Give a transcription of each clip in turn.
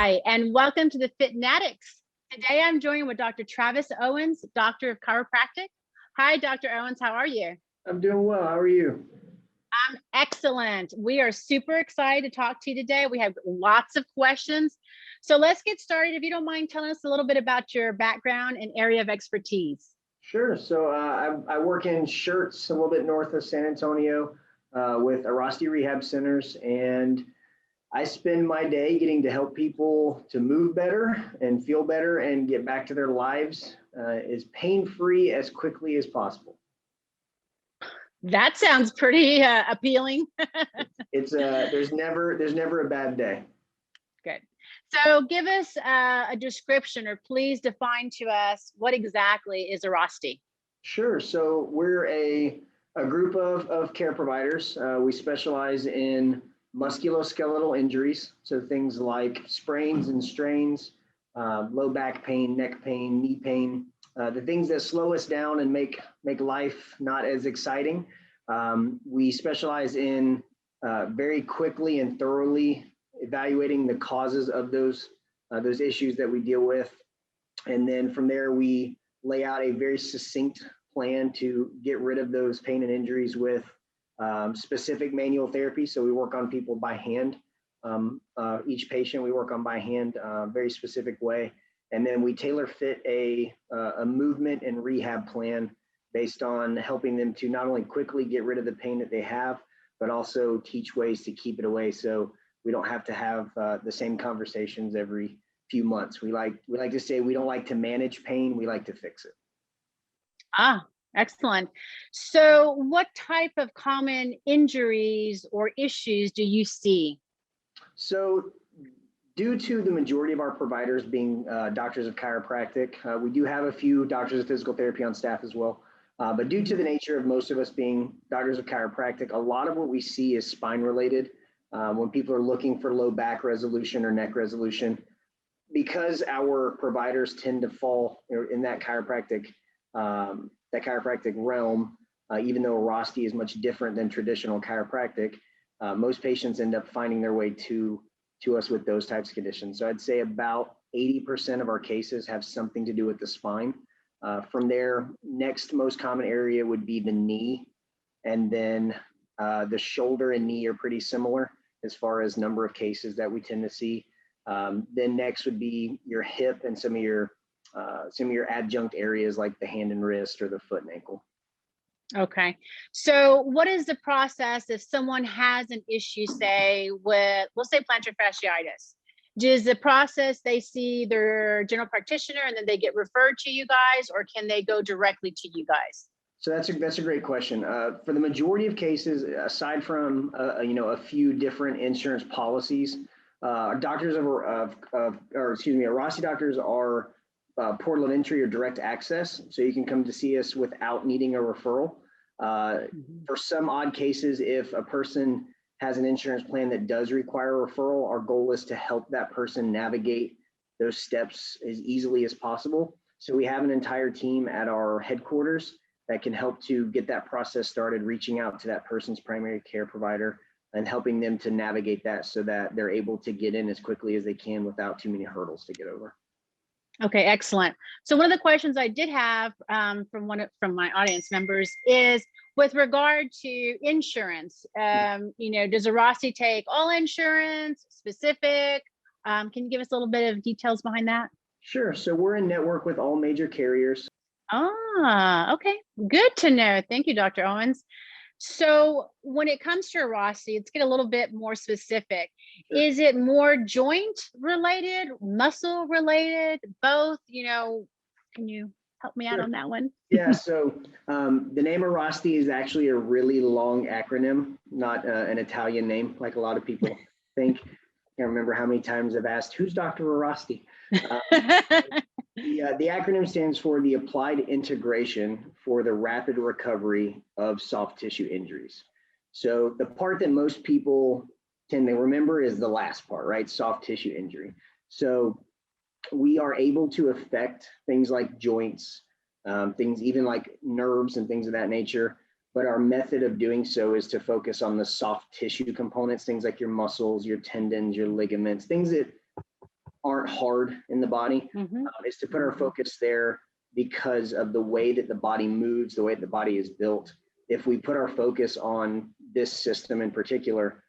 Hi, and welcome to the Fitnatics. Today I'm joined with Dr. Travis Owens, Doctor of Chiropractic. Hi, Dr. Owens, how are you? I'm doing well. How are you? I'm excellent. We are super excited to talk to you today. We have lots of questions. So let's get started. If you don't mind telling us a little bit about your background and area of expertise. Sure. So I work in Shirts, a little bit north of San Antonio, with Airrosti Rehab Centers, and I spend my day getting to help people to move better and feel better and get back to their lives as pain-free as quickly as possible. That sounds pretty appealing. There's never a bad day. Good. So give us a description, or please define to us what exactly is Airrosti. Sure. So we're a group of care providers. We specialize in musculoskeletal injuries, so things like sprains and strains, low back pain, neck pain, knee pain, the things that slow us down and make life not as exciting. We specialize in very quickly and thoroughly evaluating the causes of those issues that we deal with, and then from there we lay out a very succinct plan to get rid of those pain and injuries with specific manual therapy. So we work on people by hand. Each patient we work on by hand, very specific way. And then we tailor fit a movement and rehab plan based on helping them to not only quickly get rid of the pain that they have, but also teach ways to keep it away. So we don't have to have the same conversations every few months. We like to say we don't like to manage pain, we like to fix it. Ah, excellent. So what type of common injuries or issues do you see? So due to the majority of our providers being doctors of chiropractic, we do have a few doctors of physical therapy on staff as well. But due to the nature of most of us being doctors of chiropractic, a lot of what we see is spine related. When people are looking for low back resolution or neck resolution, because our providers tend to fall in that chiropractic realm, even though Airrosti is much different than traditional chiropractic, most patients end up finding their way to us with those types of conditions. So I'd say about 80% of our cases have something to do with the spine. From there, next most common area would be the knee, and then the shoulder and knee are pretty similar as far as number of cases that we tend to see. Then next would be your hip and some of your adjunct areas like the hand and wrist or the foot and ankle. Okay. So what is the process if someone has an issue, say with, we'll say plantar fasciitis? Is the process they see their general practitioner and then they get referred to you guys, or can they go directly to you guys? So that's a great question. For the majority of cases, aside from a few different insurance policies, doctors Airrosti doctors are portal of entry or direct access, so you can come to see us without needing a referral. For some odd cases, if a person has an insurance plan that does require a referral, our goal is to help that person navigate those steps as easily as possible. So we have an entire team at our headquarters that can help to get that process started, reaching out to that person's primary care provider and helping them to navigate that so that they're able to get in as quickly as they can without too many hurdles to get over. Okay, excellent. So one of the questions I did have from my audience members is with regard to insurance. Does Airrosti take all insurance, specific? Can you give us a little bit of details behind that? Sure. So we're in network with all major carriers. Ah, okay. Good to know. Thank you, Dr. Owens. So when it comes to Airrosti, let's get a little bit more specific. Sure. Is it more joint related, muscle related, both? Can you help me out on that one? Yeah, so the name Airrosti is actually a really long acronym, not an Italian name like a lot of people think. I can't remember how many times I've asked, who's Dr. Airrosti? The acronym stands for the Applied Integration for the Rapid Recovery of Soft Tissue Injuries. So the part that most people tend to remember is the last part, right? Soft tissue injury. So we are able to affect things like joints, things even like nerves and things of that nature. But our method of doing so is to focus on the soft tissue components, things like your muscles, your tendons, your ligaments, things that aren't hard in the body, is to put our focus there because of the way that the body moves, the way the body is built. If we put our focus on this system in particular,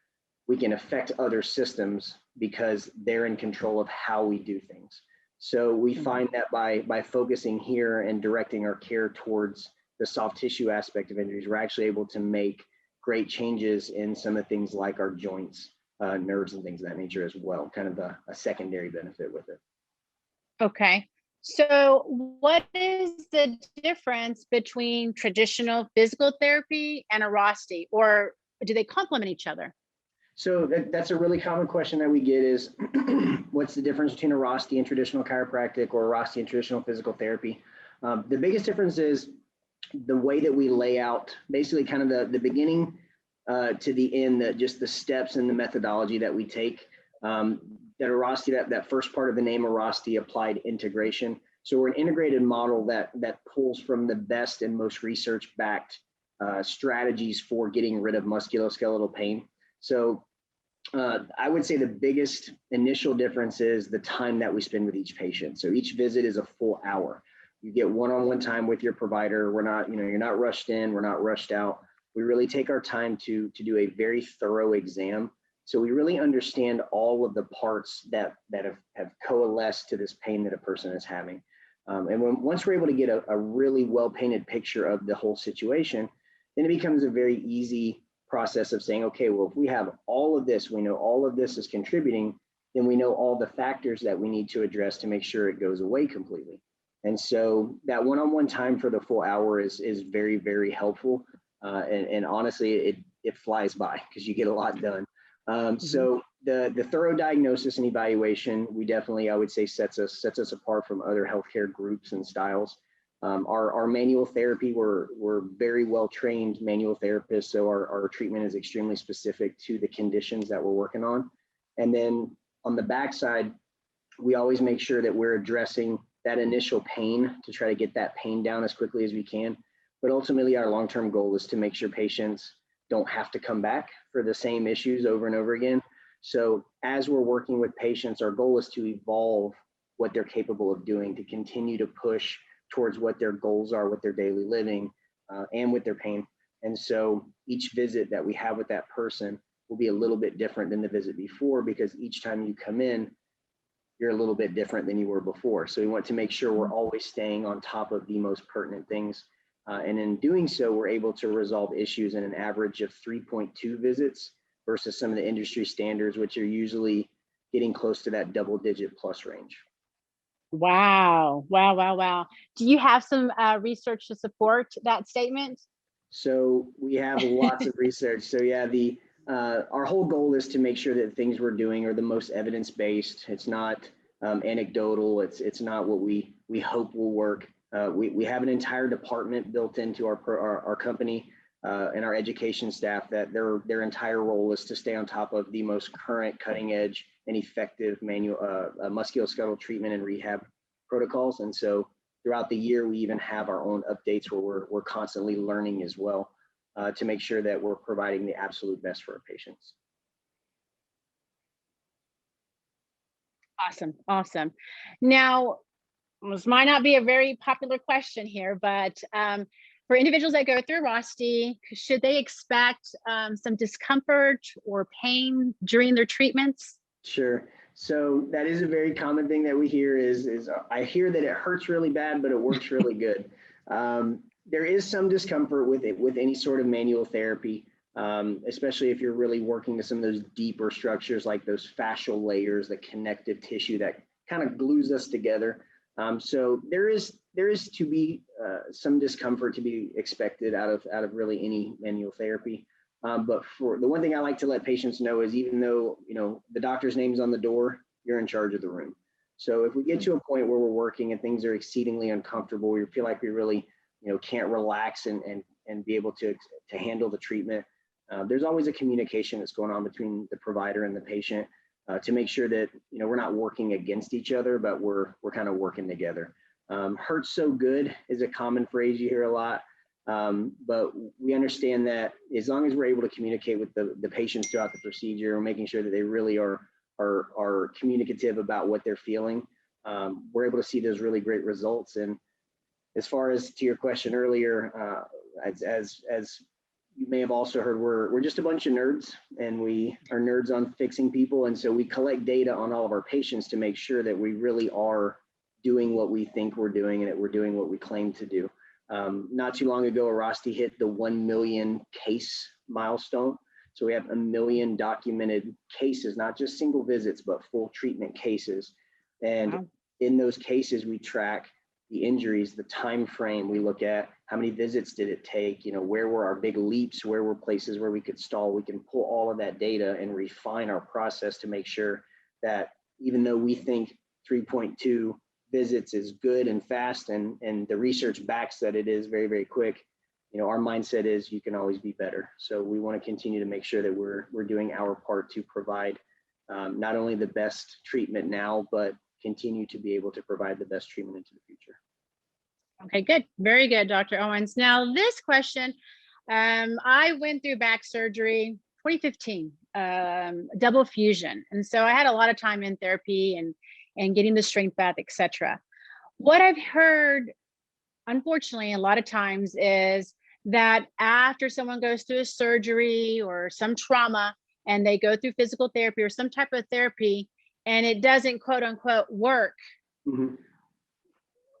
we can affect other systems because they're in control of how we do things. So we find that by focusing here and directing our care towards the soft tissue aspect of injuries, we're actually able to make great changes in some of the things like our joints, nerves, and things of that nature as well, kind of a secondary benefit with it. Okay. So what is the difference between traditional physical therapy and Airrosti, or do they complement each other? So that's a really common question that we get is, what's the difference between Airrosti and traditional chiropractic, or Airrosti and traditional physical therapy? The biggest difference is the way that we lay out, basically kind of the beginning to the end, just the steps and the methodology that we take. That Airrosti, that first part of the name Airrosti, applied integration. So we're an integrated model that pulls from the best and most research-backed strategies for getting rid of musculoskeletal pain. So I would say the biggest initial difference is the time that we spend with each patient. So each visit is a full hour. You get one-on-one time with your provider. We're not, you're not rushed in, we're not rushed out. We really take our time to do a very thorough exam. So we really understand all of the parts that have coalesced to this pain that a person is having. And once we're able to get a really well-painted picture of the whole situation, then it becomes a very easy process of saying, okay, well, if we have all of this, we know all of this is contributing, then we know all the factors that we need to address to make sure it goes away completely. And so that one-on-one time for the full hour is very, very helpful. And honestly, it flies by because you get a lot done. So the thorough diagnosis and evaluation, we definitely, I would say, sets us apart from other healthcare groups and styles. Our manual therapy, we're very well trained manual therapists, so our treatment is extremely specific to the conditions that we're working on. And then on the backside, we always make sure that we're addressing that initial pain to try to get that pain down as quickly as we can. But ultimately, our long-term goal is to make sure patients don't have to come back for the same issues over and over again. So as we're working with patients, our goal is to evolve what they're capable of doing, to continue to push towards what their goals are with their daily living and with their pain. And so each visit that we have with that person will be a little bit different than the visit before, because each time you come in, you're a little bit different than you were before. So we want to make sure we're always staying on top of the most pertinent things. And in doing so, we're able to resolve issues in an average of 3.2 visits versus some of the industry standards, which are usually getting close to that double-digit plus range. Wow. Wow. Wow. Wow. Do you have some research to support that statement? So we have lots of research. So yeah, our whole goal is to make sure that things we're doing are the most evidence-based. It's not anecdotal. It's not what we hope will work. We have an entire department built into our company and our education staff that their entire role is to stay on top of the most current, cutting edge, and effective musculoskeletal treatment and rehab protocols. And so throughout the year, we even have our own updates where we're constantly learning as well to make sure that we're providing the absolute best for our patients. Awesome. Awesome. Now, this might not be a very popular question here, but for individuals that go through Airrosti, should they expect some discomfort or pain during their treatments? Sure. So that is a very common thing that we hear is I hear that it hurts really bad, but it works really good. There is some discomfort with it, with any sort of manual therapy, especially if you're really working to some of those deeper structures like those fascial layers, the connective tissue that kind of glues us together. So there is to be some discomfort to be expected out of really any manual therapy. But for the one thing I like to let patients know is, even though the doctor's name's on the door, you're in charge of the room. So if we get to a point where we're working and things are exceedingly uncomfortable, we feel like we really can't relax and be able to handle the treatment, there's always a communication that's going on between the provider and the patient to make sure that we're not working against each other, but we're kind of working together. Hurts so good is a common phrase you hear a lot. But we understand that as long as we're able to communicate with the patients throughout the procedure, making sure that they really are are communicative about what they're feeling, we're able to see those really great results. And as far as to your question earlier, as you may have also heard, we're just a bunch of nerds, and we are nerds on fixing people. And so we collect data on all of our patients to make sure that we really are doing what we think we're doing and that we're doing what we claim to do. Not too long ago, Airrosti hit the 1 million case milestone. So we have 1 million documented cases, not just single visits, but full treatment cases. And wow. In those cases, we track the injuries, the time frame. We look at how many visits did it take, where were our big leaps, where were places where we could stall. We can pull all of that data and refine our process to make sure that even though we think 3.2 visits is good and fast, and the research backs that it is very, very quick, our mindset is you can always be better. So we want to continue to make sure that we're doing our part to provide not only the best treatment now, but continue to be able to provide the best treatment into the future. Okay, good. Very good, Dr. Owens. Now this question, I went through back surgery 2015, double fusion. And so I had a lot of time in therapy and getting the strength back, etc. What I've heard, unfortunately, a lot of times is that after someone goes through a surgery or some trauma and they go through physical therapy or some type of therapy and it doesn't quote unquote work, mm-hmm.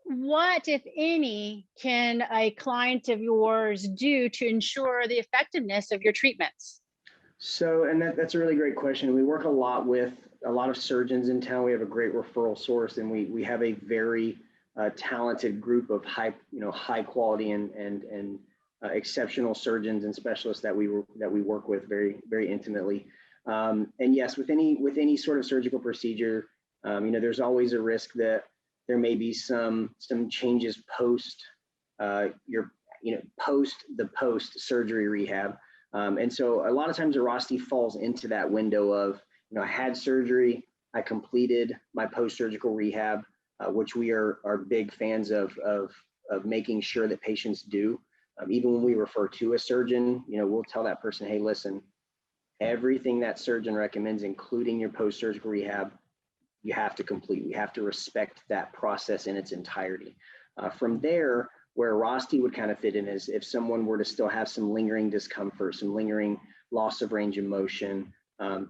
What, if any, can a client of yours do to ensure the effectiveness of your treatments? So, and that's a really great question. We work a lot with a lot of surgeons in town. We have a great referral source, and we have a very talented group of high quality and exceptional surgeons and specialists that we work with very, very intimately. And yes, with any sort of surgical procedure, there's always a risk that there may be some changes post post surgery rehab. And so a lot of times Airrosti falls into that window of, I had surgery, I completed my post-surgical rehab, which we are big fans of making sure that patients do. Even when we refer to a surgeon, we'll tell that person, hey, listen, everything that surgeon recommends, including your post-surgical rehab, you have to complete. We have to respect that process in its entirety. From there, where Airrosti would kind of fit in is if someone were to still have some lingering discomfort, some lingering loss of range of motion,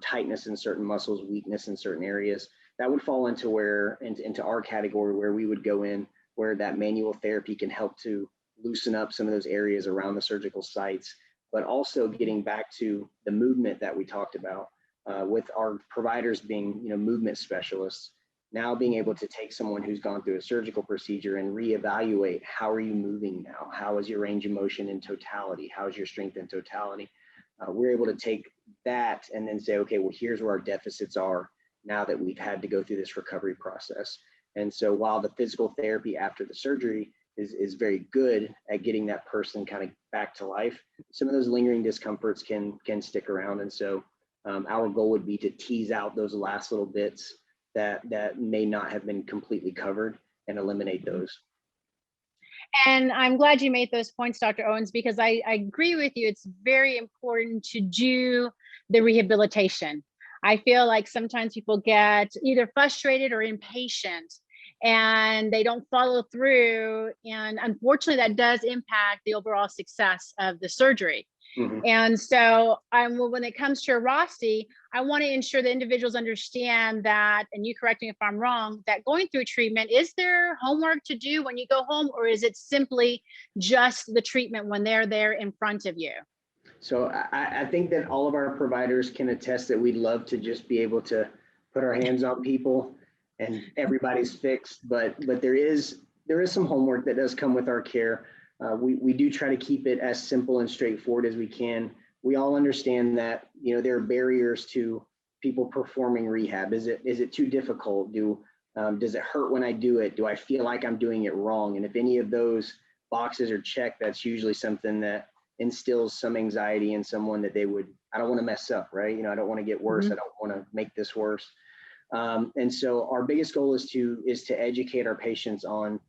tightness in certain muscles, weakness in certain areas, that would fall into our category where we would go in, where that manual therapy can help to loosen up some of those areas around the surgical sites, but also getting back to the movement that we talked about. With our providers being, movement specialists, now being able to take someone who's gone through a surgical procedure and reevaluate, how are you moving now? How is your range of motion in totality? How is your strength in totality? We're able to take that and then say, okay, well, here's where our deficits are now that we've had to go through this recovery process. And so while the physical therapy after the surgery is very good at getting that person kind of back to life, some of those lingering discomforts can stick around. And so our goal would be to tease out those last little bits that may not have been completely covered and eliminate those. And I'm glad you made those points, Dr. Owens, because I agree with you. It's very important to do the rehabilitation. I feel like sometimes people get either frustrated or impatient and they don't follow through. And unfortunately, that does impact the overall success of the surgery. Mm-hmm. And so when it comes to Airrosti, I want to ensure that individuals understand that, and you correct me if I'm wrong, that going through treatment, is there homework to do when you go home, or is it simply just the treatment when they're there in front of you? So I think that all of our providers can attest that we'd love to just be able to put our hands on people and everybody's fixed, but there is some homework that does come with our care. We do try to keep it as simple and straightforward as we can. We all understand that, there are barriers to people performing rehab. Is it too difficult? Does it hurt when I do it? Do I feel like I'm doing it wrong? And if any of those boxes are checked, that's usually something that instills some anxiety in someone that I don't want to mess up, right? I don't want to get worse. Mm-hmm. I don't want to make this worse. And so our biggest goal is to educate our patients on,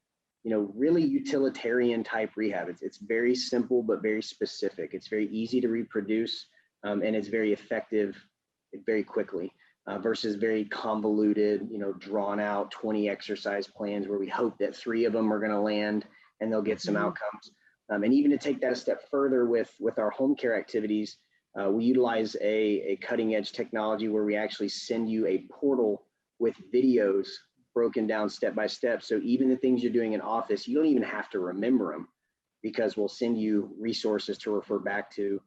really utilitarian type rehab. It's very simple, but very specific. It's very easy to reproduce, and it's very effective very quickly. versus very convoluted, drawn out 20 exercise plans where we hope that 3 of them are going to land and they'll get some outcomes. And even to take that a step further with our home care activities, we utilize a cutting edge technology where we actually send you a portal with videos broken down step by step. So even the things you're doing in office, you don't even have to remember them, because we'll send you resources to refer back to,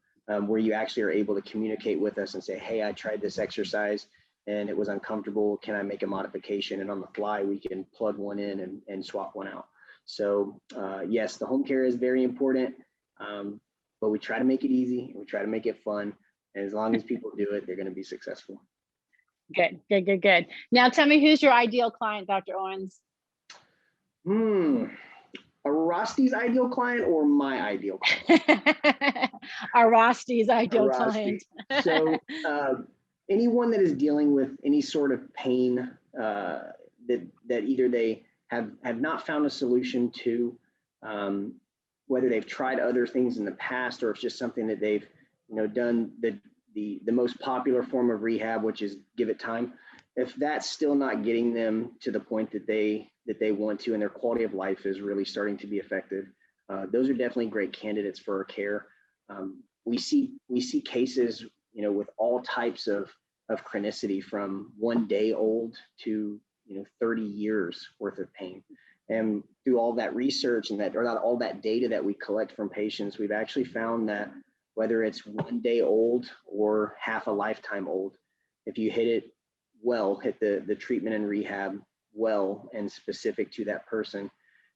where you actually are able to communicate with us and say, hey, I tried this exercise and it was uncomfortable. Can I make a modification? And on the fly, we can plug one in and swap one out. So yes, the home care is very important, but we try to make it easy. We try to make it fun. And as long as people do it, they're going to be successful. Good, good, good, good. Now tell me, who's your ideal client, Dr. Owens? Airrosti's ideal client or my ideal client? Airrosti's ideal Airrosti. client. So anyone that is dealing with any sort of pain that either they have not found a solution to, whether they've tried other things in the past, or it's just something that they've done the most popular form of rehab, which is give it time. If that's still not getting them to the point that they want to, and their quality of life is really starting to be affected, those are definitely great candidates for our care. We see cases, with all types of chronicity, from 1 day old to 30 years worth of pain. And through all that research and all that data that we collect from patients, we've actually found that whether it's 1 day old or half a lifetime old, if you hit the treatment and rehab well and specific to that person,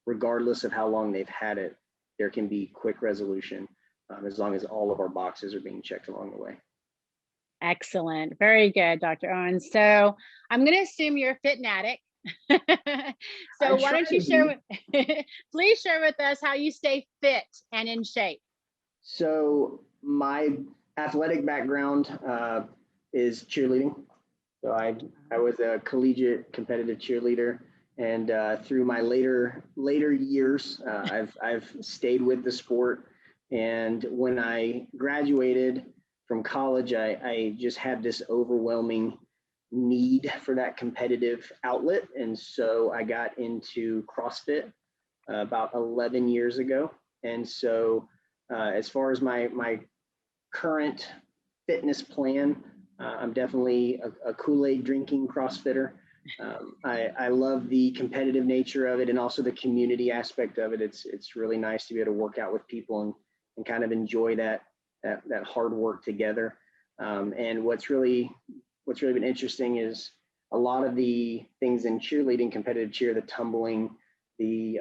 regardless of how long they've had it, there can be quick resolution, as long as all of our boxes are being checked along the way. Excellent. Very good, Dr. Owens. So I'm going to assume you're a fit fanatic. So why don't you share please share with us how you stay fit and in shape. So my athletic background is cheerleading. So I was a collegiate competitive cheerleader, and through my later years, I've stayed with the sport. And when I graduated from college, I just had this overwhelming need for that competitive outlet, and so I got into CrossFit about 11 years ago. And so as far as my current fitness plan, I'm definitely a Kool-Aid drinking CrossFitter. I love the competitive nature of it, and also the community aspect of it. It's really nice to be able to work out with people and kind of enjoy that hard work together. And what's really been interesting is a lot of the things in cheerleading, competitive cheer, the tumbling, the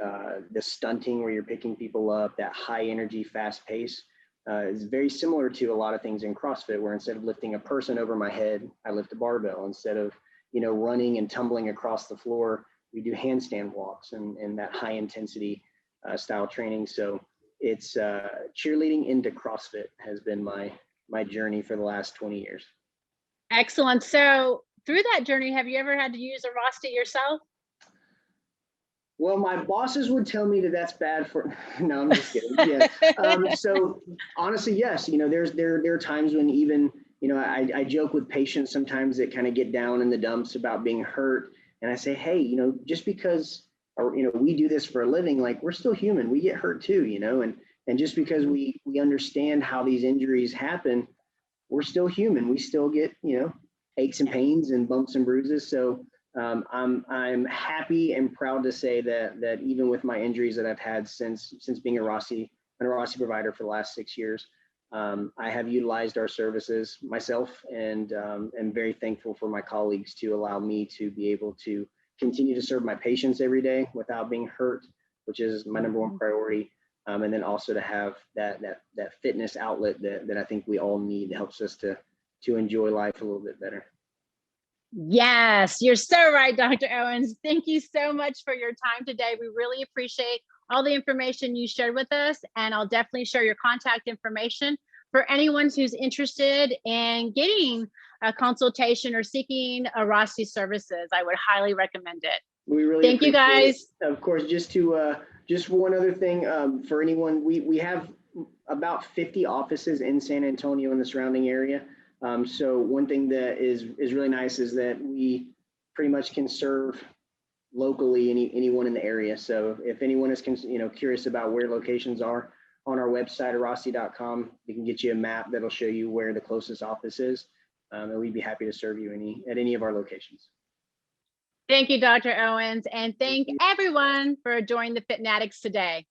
stunting where you're picking people up, that high energy, fast pace, is very similar to a lot of things in CrossFit, where instead of lifting a person over my head, I lift a barbell. Instead of running and tumbling across the floor, we do handstand walks and that high intensity style training. So it's cheerleading into CrossFit has been my journey for the last 20 years. Excellent. So through that journey, have you ever had to use Airrosti yourself? Well, my bosses would tell me that that's bad for. No, I'm just kidding. Yeah. So honestly, yes. There are times when even I joke with patients sometimes that kind of get down in the dumps about being hurt, and I say, hey, just because we do this for a living, like, we're still human. We get hurt too, and just because we understand how these injuries happen, we're still human. We still get aches and pains and bumps and bruises. So I'm happy and proud to say that even with my injuries that I've had since being an Airrosti provider for the last 6 years, I have utilized our services myself, and am very thankful for my colleagues to allow me to be able to continue to serve my patients every day without being hurt, which is my number one priority. And then also to have that fitness outlet that I think we all need, that helps us to enjoy life a little bit better. Yes, you're so right, Dr. Owens. Thank you so much for your time today. We really appreciate all the information you shared with us, and I'll definitely share your contact information for anyone who's interested in getting a consultation or seeking Airrosti services. I would highly recommend it. We really thank you guys. It. Of course, just one other thing, for anyone, we have about 50 offices in San Antonio and the surrounding area. So one thing that is really nice is that we pretty much can serve locally anyone in the area. So if anyone is curious about where locations are, on our website, airrosti.com, we can get you a map that'll show you where the closest office is, and we'd be happy to serve you at any of our locations. Thank you, Dr. Owens, and thank everyone for joining the Fit Fanatics today.